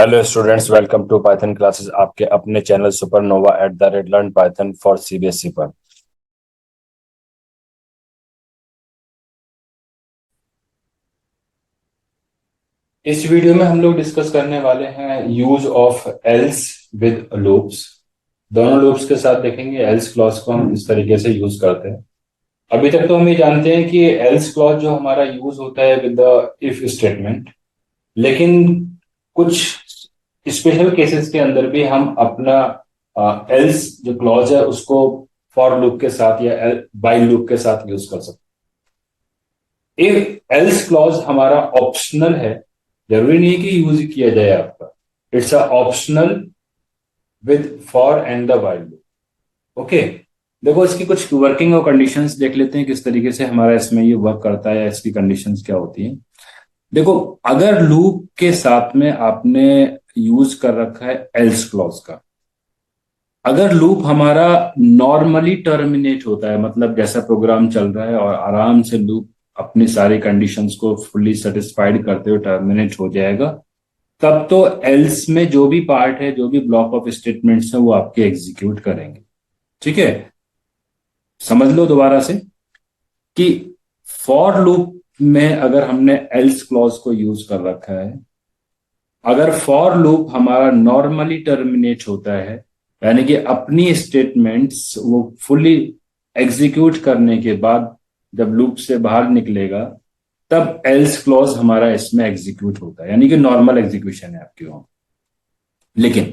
Hello students, welcome to Python classes, आपके अपने channel supernova @learn Python for CBSE पर। इस वीडियो में हम लोग डिस्कस करने वाले हैं use of else with loops. दोनों लूप्स के साथ देखेंगे एल्स क्लॉज को हम इस तरीके से यूज करते हैं। अभी तक तो हम ये जानते हैं कि एल्स क्लॉज जो हमारा यूज होता है विद द इफ स्टेटमेंट, लेकिन कुछ स्पेशल केसेस के अंदर भी हम अपना एल्स जो क्लॉज है उसको फॉर लूप के साथ या बाई लूप के साथ यूज कर सकते हैं। इफ एल्स क्लॉज हमारा ऑप्शनल है, जरूरी नहीं है कि यूज किया जाए आपका। It's a optional with for and the while loop. Okay, देखो इसकी कुछ वर्किंग और कंडीशंस देख लेते हैं किस तरीके से हमारा इसमें ये वर्क करता है या इसकी कंडीशंस क्या होती हैं। देखो, अगर लूप के साथ में आपने यूज कर रखा है एल्स क्लॉज का, अगर लूप हमारा नॉर्मली टर्मिनेट होता है, मतलब जैसा प्रोग्राम चल रहा है और आराम से लूप अपनी सारी कंडीशंस को फुल्ली सेटिस्फाइड करते हुए टर्मिनेट हो जाएगा, तब तो एल्स में जो भी पार्ट है, जो भी ब्लॉक ऑफ स्टेटमेंट्स है, वो आपके एग्जीक्यूट करेंगे। ठीक है, समझ लो दोबारा से कि फॉर लूप में अगर हमने एल्स क्लॉज को यूज कर रखा है, अगर फॉर लूप हमारा नॉर्मली टर्मिनेट होता है, यानी कि अपनी स्टेटमेंट्स वो फुली एग्जीक्यूट करने के बाद जब लूप से बाहर निकलेगा, तब एल्स क्लॉज हमारा इसमें एग्जीक्यूट होता है, यानी कि नॉर्मल एग्जीक्यूशन है आपकी वहां। लेकिन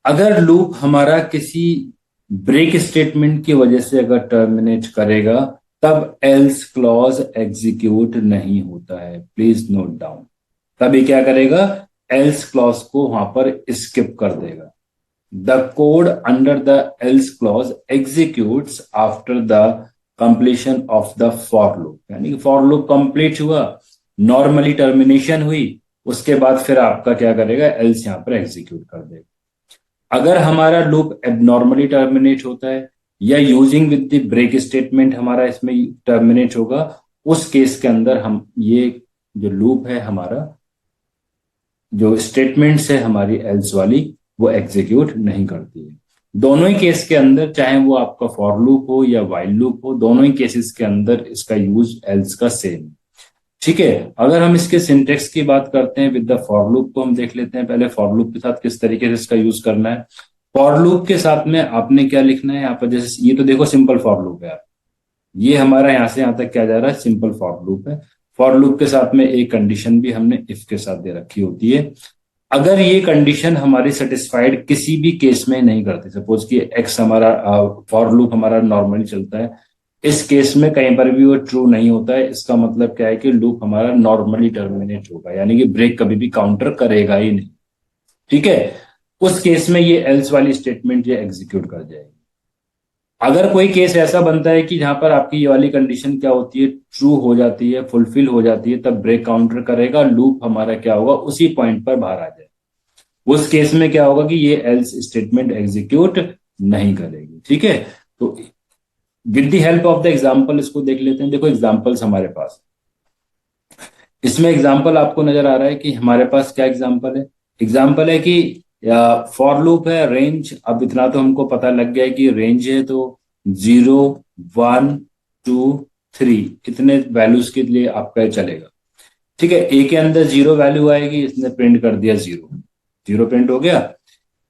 अगर लूप हमारा किसी ब्रेक स्टेटमेंट की वजह से अगर टर्मिनेट करेगा, तब एल्स क्लॉज एग्जीक्यूट नहीं होता है। प्लीज नोट डाउन, तब ये क्या करेगा, एल्स क्लॉज को वहां पर स्किप कर देगा। The code under the else clause executes after the completion of the for loop, यानी कि फॉर लूप कंप्लीट हुआ, नॉर्मली टर्मिनेशन हुई, उसके बाद फिर आपका क्या करेगा, एल्स यहां पर एग्जीक्यूट कर देगा। अगर हमारा लूप एबनॉर्मली टर्मिनेट होता है या using with the break statement हमारा इसमें टर्मिनेट होगा, उस केस के अंदर हम ये जो लूप है हमारा, जो स्टेटमेंट्स है हमारी एल्स वाली, वो एग्जीक्यूट नहीं करती है। दोनों ही केस के अंदर, चाहे वो आपका फॉर लूप हो या वाइल लूप हो, दोनों ही केसेस के अंदर इसका यूज एल्स का सेम। ठीक है, अगर हम इसके सिंटेक्स की बात करते हैं विद द फॉर लूप को हम देख लेते हैं पहले फॉर लूप के साथ किस तरीके से इसका यूज करना है। फॉर लूप के साथ में आपने क्या लिखना है यहाँ पर, जैसे ये तो देखो सिंपल फॉर लूप है, ये हमारा यहाँ से यहाँ तक क्या जा रहा है, सिंपल फॉर लूप है। फॉर लूप के साथ में एक कंडीशन भी हमने इफ के साथ दे रखी होती है। अगर ये कंडीशन हमारी सेटिस्फाइड किसी भी केस में नहीं करती, सपोज कि एक्स हमारा फॉर लूप हमारा नॉर्मली चलता है, इस केस में कहीं पर भी वो ट्रू नहीं होता है, इसका मतलब क्या है कि लूप हमारा नॉर्मली टर्मिनेट होगा, यानी कि ब्रेक कभी भी काउंटर करेगा ही नहीं। ठीक है, उस केस में ये एल्स वाली स्टेटमेंट ये एग्जीक्यूट कर जाएगी। अगर कोई केस ऐसा बनता है कि जहां पर आपकी ये वाली कंडीशन क्या होती है, ट्रू हो जाती है, फुलफिल हो जाती है, तब ब्रेक काउंटर करेगा, लूप हमारा क्या होगा, उसी पॉइंट पर बाहर आ जाए। उस केस में क्या होगा कि ये एल्स स्टेटमेंट एग्जीक्यूट नहीं करेगी। ठीक है, तो with the help of the example इसको देख लेते हैं। देखो एग्जांपल्स हमारे पास, इसमें एग्जांपल आपको नजर आ रहा है कि हमारे पास क्या एग्जांपल है। एग्जांपल है कि फॉर लूप है रेंज, अब इतना तो हमको पता लग गया है कि रेंज है तो 0 1 2 3 इतने वैल्यूज के लिए आपका चलेगा। ठीक है, ए के अंदर 0 वैल्यू आएगी, इसने प्रिंट कर दिया 0, 0 प्रिंट हो गया।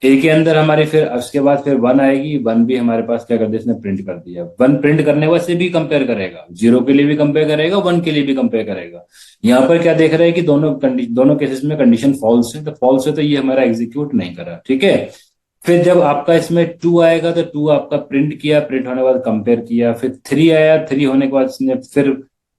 ए के अंदर हमारे फिर उसके बाद फिर 1 आएगी, 1 भी हमारे पास क्या कर दिया, इसने प्रिंट कर दिया। 1 प्रिंट करने वाले से भी कंपेयर करेगा, 0 के लिए भी कंपेयर करेगा, 1 के लिए भी कंपेयर करेगा। यहाँ पर क्या देख रहा है कि दोनों केसेस में कंडीशन फॉल्स है, तो फॉल्स है तो ये हमारा एग्जीक्यूट नहीं करा। ठीक है, फिर जब आपका इसमें 2 आएगा तो 2 आपका प्रिंट किया, प्रिंट होने के बाद कंपेयर किया, फिर 3 आया, 3 होने के बाद इसने फिर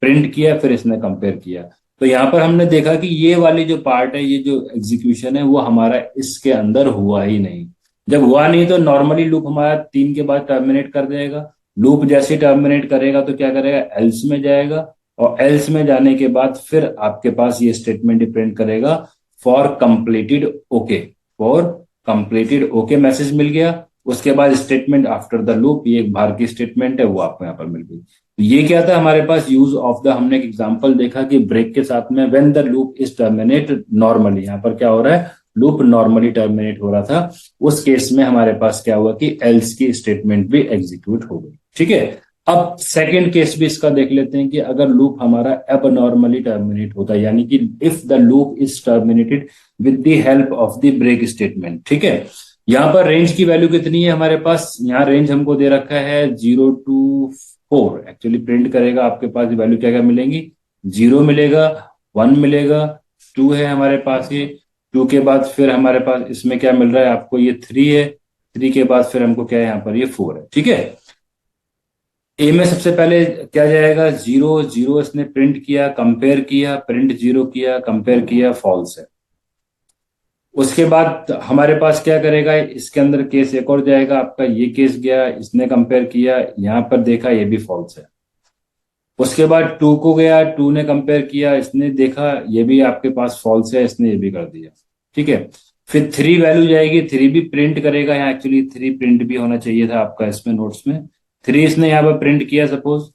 प्रिंट किया, फिर इसने कंपेयर किया। तो यहाँ पर हमने देखा कि ये वाली जो पार्ट है, ये जो एग्जीक्यूशन है, वो हमारा इसके अंदर हुआ ही नहीं। जब हुआ नहीं तो नॉर्मली लूप हमारा 3 के बाद टर्मिनेट कर देगा। लूप जैसे टर्मिनेट करेगा तो क्या करेगा, एल्स में जाएगा, और एल्स में जाने के बाद फिर आपके पास ये स्टेटमेंट प्रिंट करेगा, for completed okay. For completed okay message मिल गया। उसके बाद स्टेटमेंट आफ्टर द लूप, ये एक बाहर की स्टेटमेंट है, वो आपको यहाँ पर मिल गई। तो ये क्या था हमारे पास यूज ऑफ द, हमने एक एग्जांपल देखा कि ब्रेक के साथ में when the loop is terminate normally, यहाँ पर क्या हो रहा है, लूप नॉर्मली टर्मिनेट हो रहा था, उस केस में हमारे पास क्या हुआ कि एल्स की स्टेटमेंट भी एग्जीक्यूट हो गई। ठीक है, अब सेकेंड केस भी इसका देख लेते हैं कि अगर लूप हमारा अब नॉर्मली टर्मिनेट होता है, यानी कि if the loop is terminated with the help of the break statement. ठीक है, यहाँ पर रेंज की वैल्यू कितनी है हमारे पास, यहाँ रेंज हमको दे रखा है 0 to 4। एक्चुअली प्रिंट करेगा आपके पास वैल्यू क्या क्या मिलेंगी, 0 मिलेगा, 1 मिलेगा, 2 है हमारे पास ये, 2 के बाद फिर हमारे पास इसमें क्या मिल रहा है आपको, ये 3 है, 3 के बाद फिर हमको क्या है यहाँ पर ये 4 है। ठीक है, ए में सबसे पहले क्या जाएगा, 0 0, इसने प्रिंट किया, कंपेयर किया, प्रिंट 0 किया, कंपेयर किया, फॉल्स है। उसके बाद हमारे पास क्या करेगा, इसके अंदर केस एक और जाएगा आपका, ये केस गया, इसने कंपेयर किया, यहां पर देखा ये भी फॉल्स है। उसके बाद 2 को गया, 2 ने कंपेयर किया, इसने देखा ये भी आपके पास फॉल्स है, इसने ये भी कर दिया। ठीक है, फिर 3 वैल्यू जाएगी, 3 भी प्रिंट करेगा, यहाँ एक्चुअली 3 प्रिंट भी होना चाहिए था आपका इसमें नोट्स में। 3 इसने यहाँ पर प्रिंट किया, सपोज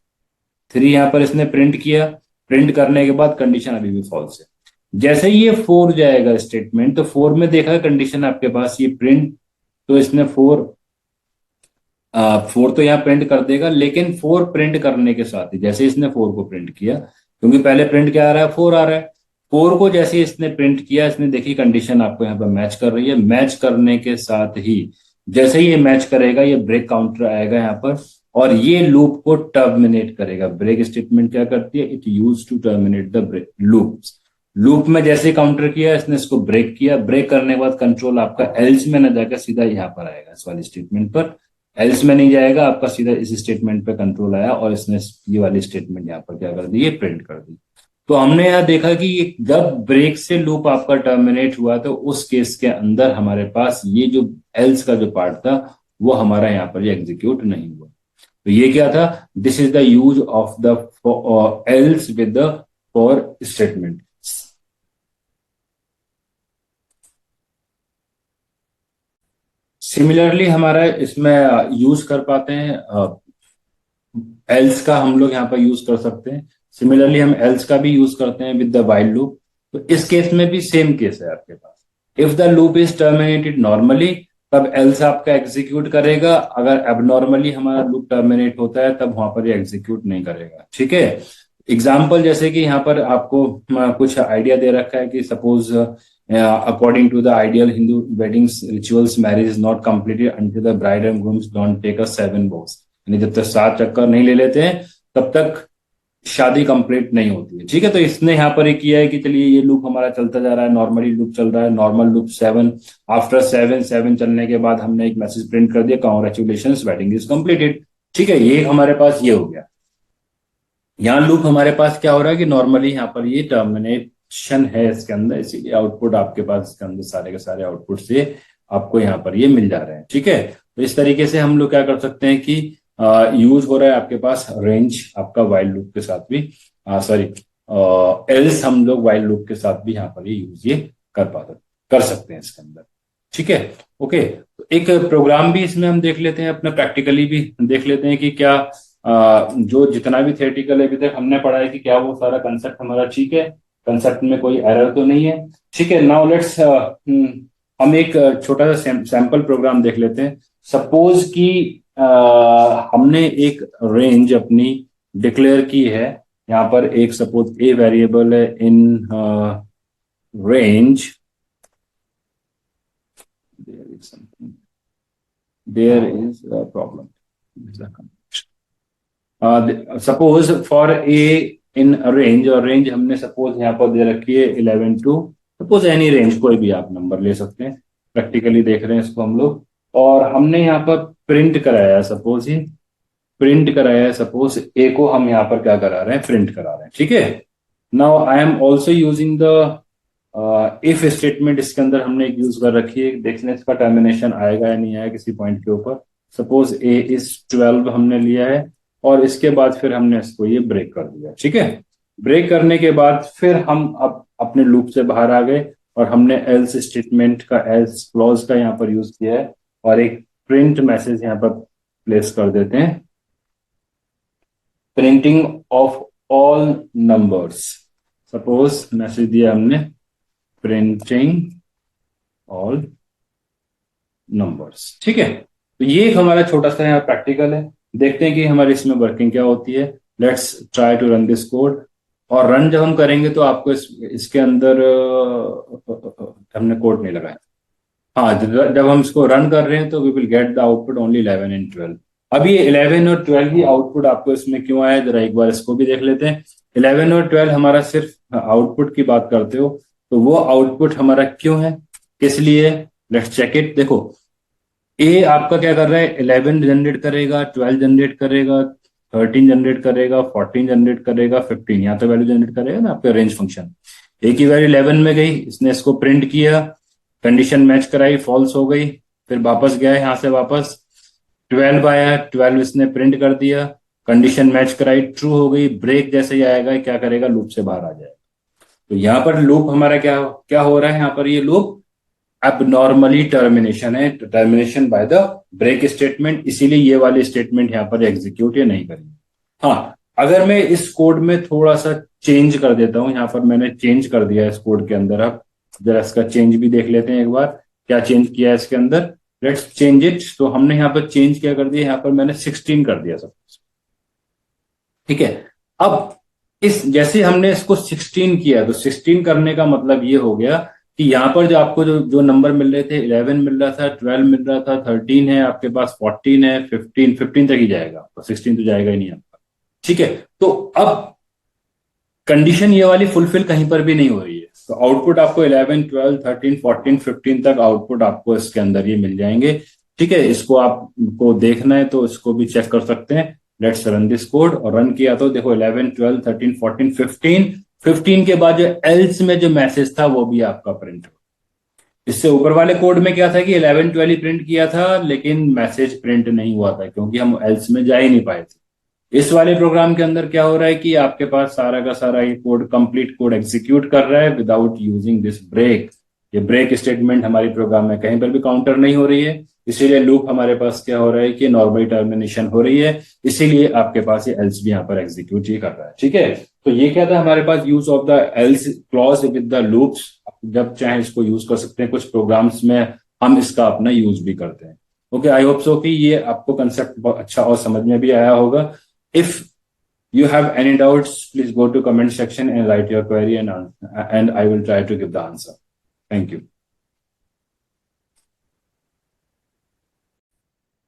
3 यहाँ पर इसने प्रिंट किया, प्रिंट करने के बाद कंडीशन अभी भी फॉल्स है। जैसे ही ये 4 जाएगा स्टेटमेंट, तो 4 में देखा कंडीशन आपके पास ये प्रिंट, तो इसने 4 तो यहाँ प्रिंट कर देगा, लेकिन 4 प्रिंट करने के साथ ही जैसे इसने 4 को प्रिंट किया, क्योंकि पहले प्रिंट क्या आ रहा है, 4 आ रहा है, 4 को जैसे ही इसने प्रिंट किया, इसने देखी कंडीशन आपको यहाँ पर मैच कर रही है, मैच करने के साथ ही जैसे ही ये मैच करेगा, ये ब्रेक काउंटर आएगा यहाँ पर, और ये लूप को टर्मिनेट करेगा। ब्रेक स्टेटमेंट क्या करती है, it use to terminate the loop. Loop में जैसे काउंटर किया, इसने इसको ब्रेक किया, ब्रेक करने के बाद कंट्रोल आपका एल्स में न जाकर सीधा यहाँ पर आएगा इस वाली स्टेटमेंट पर, एल्स में नहीं जाएगा आपका, सीधा इस स्टेटमेंट पे कंट्रोल आया और इसने ये वाली स्टेटमेंट यहाँ पर क्या कर दी, ये प्रिंट कर दी। तो हमने यहाँ देखा कि ये जब ब्रेक से लूप आपका टर्मिनेट हुआ, तो उस केस के अंदर हमारे पास ये जो एल्स का जो पार्ट था वो हमारा यहाँ पर एग्जीक्यूट नहीं हुआ। तो ये क्या था, this is the use of the else with the for statement. Similarly हमारा इसमें यूज कर पाते हैं, एल्स का हम लोग यहाँ पर यूज कर सकते हैं। सिमिलरली हम एल्स का भी यूज करते हैं विद द वाइल लूप। तो इस केस में भी सेम केस है आपके पास, if the loop is terminated normally, तब एल्स आपका एग्जीक्यूट करेगा, अगर एबनॉर्मली हमारा लूप टर्मिनेट होता है तब वहां पर ये एग्जीक्यूट नहीं करेगा। ठीक है, एग्जाम्पल जैसे कि यहाँ पर आपको कुछ आइडिया दे रखा है कि suppose according to the ideal Hindu weddings rituals, marriage is not completed until the bride and grooms don't take a 7 vows। यानी जब तक 7 चक्कर नहीं ले लेते हैं तब तक शादी कंप्लीट नहीं होती है। ठीक है, तो इसने यहाँ पर एक किया है कि चलिए ये लूप हमारा चलता जा रहा है, नॉर्मली लूप चल रहा है, नॉर्मल लूप 7, आफ्टर 7 चलने के बाद हमने एक मैसेज प्रिंट कर दिया, कांग्रेचुलेशंस वेडिंग इज कंप्लीटेड। ठीक है, ये हमारे पास ये हो गया। यहाँ लूप हमारे पास क्या हो रहा है कि नॉर्मली यहाँ पर ये टर्मिनेशन है इसके अंदर, इसीलिए आउटपुट आपके पास इसके अंदर सारे के सारे आउटपुट से आपको यहाँ पर ये मिल जा रहे हैं। ठीक है, तो इस तरीके से हम लोग क्या कर सकते हैं कि यूज हो रहा है आपके पास रेंज आपका वाइल लूप के साथ भी, सॉरी एल्स हम लोग वाइल लूप के साथ भी यहाँ पर ये यूज ये कर सकते हैं इसके अंदर। ठीक है, ओके, तो एक प्रोग्राम भी इसमें हम देख लेते हैं, अपना प्रैक्टिकली भी देख लेते हैं कि क्या जो जितना भी थियोरेटिकल अभी तक हमने पढ़ा है कि क्या वो सारा कंसेप्ट हमारा ठीक है, कंसेप्ट में कोई एरर तो नहीं है। ठीक है, नाउ लेट्स हम एक छोटा सा सैंपल प्रोग्राम देख लेते हैं। सपोज कि हमने एक रेंज अपनी डिक्लेयर की है, यहाँ पर एक सपोज ए वेरिएबल है in range, there is a problem, suppose for a in range, और रेंज हमने सपोज यहाँ पर दे रखी है 11 to, सपोज एनी रेंज, कोई भी आप नंबर ले सकते हैं, प्रैक्टिकली देख रहे हैं इसको हम लोग, और हमने यहाँ पर प्रिंट कराया, सपोज ही प्रिंट कराया है, सपोज ए को हम यहाँ पर क्या करा रहे हैं, प्रिंट करा रहे हैं। ठीक है, now I am also using the if statement, इसके अंदर हमने एक यूज कर रखी है, देखने इसका टर्मिनेशन आएगा या नहीं आएगा किसी पॉइंट के ऊपर। सपोज ए इज 12 हमने लिया है, और इसके बाद फिर हमने इसको ये ब्रेक कर दिया। ठीक है, ब्रेक करने के बाद फिर हम अब अपने लूप से बाहर आ गए, और हमने एल्स स्टेटमेंट का, एल्स क्लॉज का यहाँ पर यूज किया है, और एक प्रिंट मैसेज यहाँ पर प्लेस कर देते हैं, printing of all numbers. Suppose message दिया हमने, प्रिंटिंग ऑल नंबर्स। ठीक है, तो ये एक हमारा छोटा सा यहाँ प्रैक्टिकल है। देखते हैं कि हमारी इसमें वर्किंग क्या होती है। Let's try to run this code. और रन जब हम करेंगे तो आपको इसके अंदर हमने कोड नहीं लगाया। हाँ, जब हम इसको रन कर रहे हैं तो we will get the output only 11 and 12। अब ये 11 और 12 ही आउटपुट आपको इसमें क्यों आया, जरा एक बार इसको भी देख लेते हैं। 11 और 12 हमारा सिर्फ आउटपुट की बात करते हो तो वो आउटपुट हमारा क्यों है, किस लिए, लेट्स चेक इट। देखो, ए आपका क्या कर रहा है, 11 जनरेट करेगा, 12 जनरेट करेगा, 13 जनरेट करेगा, 14 जनरेट करेगा, 15 यहाँ तो वैल्यू जनरेट करेगा ना आपका रेंज फंक्शन। ए की वैल्यू 11 में गई, इसने इसको प्रिंट किया, कंडीशन मैच कराई, फॉल्स हो गई, फिर वापस गया यहाँ से वापस 12 आया, 12 इसने प्रिंट कर दिया, कंडीशन मैच कराई, ट्रू हो गई, ब्रेक जैसे ही आएगा क्या करेगा, लूप से बाहर आ जाएगा। तो यहाँ पर लूप हमारा क्या क्या हो रहा है, यहाँ पर ये लूप अब नॉर्मली टर्मिनेशन है, termination by the break statement, इसीलिए ये वाली स्टेटमेंट यहाँ पर एग्जीक्यूट या नहीं करेंगे। हाँ, अगर मैं इस कोड में थोड़ा सा चेंज कर देता हूं, यहाँ पर मैंने चेंज कर दिया है इस कोड के अंदर, अब जरा इसका चेंज भी देख लेते हैं एक बार, क्या चेंज किया है इसके अंदर। Let's change it. तो हमने यहाँ पर चेंज क्या कर दिया, यहाँ पर मैंने 16 कर दिया सब। ठीक है, अब इस जैसे हमने इसको 16 किया तो 16 करने का मतलब ये हो गया कि यहाँ पर जो आपको जो जो नंबर मिल रहे थे, 11 मिल रहा था, 12 मिल रहा था, 13 है आपके पास, 14 है, 15 तक ही जाएगा आपका, 16 तो जाएगा ही नहीं आपका। ठीक है, तो अब कंडीशन ये वाली फुलफिल कहीं पर भी नहीं हो रही है, तो आउटपुट आपको 11, 12, 13, 14, 15 तक आउटपुट आपको इसके अंदर ये मिल जाएंगे। ठीक है, इसको आपको देखना है तो इसको भी चेक कर सकते हैं। लेट्स रन दिस कोड, और रन किया तो देखो 11, 12, 13, 14, 15, 15 के बाद जो एल्स में जो मैसेज था वो भी आपका प्रिंट हो। इससे ऊपर वाले कोड में क्या था कि 11, 12 ही प्रिंट किया था लेकिन मैसेज प्रिंट नहीं हुआ था क्योंकि हम एल्स में जा ही नहीं पाए थे। इस वाले प्रोग्राम के अंदर क्या हो रहा है कि आपके पास सारा का सारा ये कोड, कंप्लीट कोड एग्जीक्यूट कर रहा है विदाउट यूजिंग दिस ब्रेक। ये ब्रेक स्टेटमेंट हमारी प्रोग्राम में कहीं पर भी काउंटर नहीं हो रही है, इसीलिए लूप हमारे पास क्या हो रहा है कि नॉर्मल टर्मिनेशन हो रही है, इसीलिए आपके पास ये एल्स भी यहाँ पर एग्जीक्यूट ही कर रहा है। ठीक है, तो ये क्या था हमारे पास, use of the else clause with the loops. जब चाहे इसको यूज कर सकते हैं, कुछ प्रोग्राम्स में हम इसका अपना यूज भी करते हैं। ओके, आई होप सो कि ये आपको कंसेप्ट बहुत अच्छा और समझ में भी आया होगा। If you have any doubts, please go to comment section and write your query and I will try to give the answer. Thank you.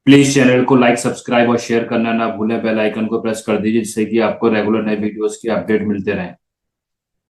Please channel को लाइक, सब्सक्राइब और शेयर करना ना भूलें। बेल आइकन को press कर दीजिए जिससे कि आपको रेगुलर नए वीडियोस की अपडेट मिलते रहें।